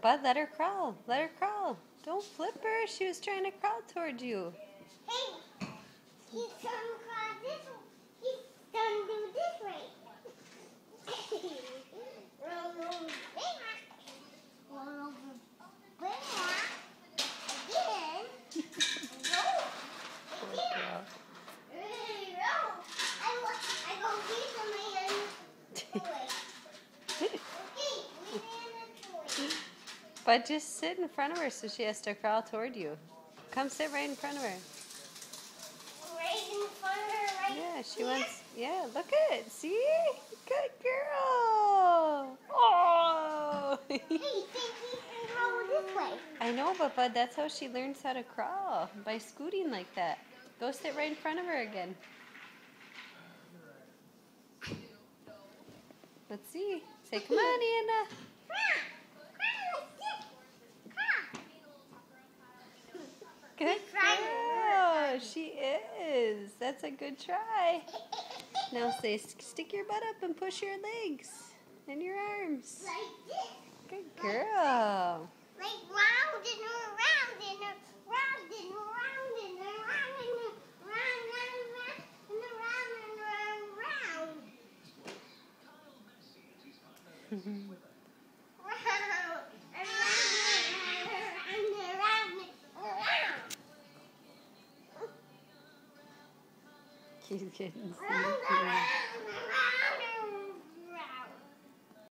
Bud, let her crawl. Let her crawl. Don't flip her. She was trying to crawl toward you. Hey, he's gonna crawl this way. He's gonna do this way. Roll over back. Roll over back. Again. Roll. Again. Roll. I go get some away. Okay, we ran a toy. But just sit in front of her so she has to crawl toward you. Come sit right in front of her. Right in front of her, right? Yeah, she here? wants. Yeah, look at it. See? Good girl. Oh. Hey, think he can roll this way. I know, but Bud, that's how she learns how to crawl, by scooting like that. Go sit right in front of her again. Let's see. Say, come on, Anna. Good girl. She is. That's a good try. Now say, stick your butt up and push your legs and your arms. Like this. Good girl. Like round and around and around and around and around and around and around and around and around and around. She's getting Round, sleepy. around, around.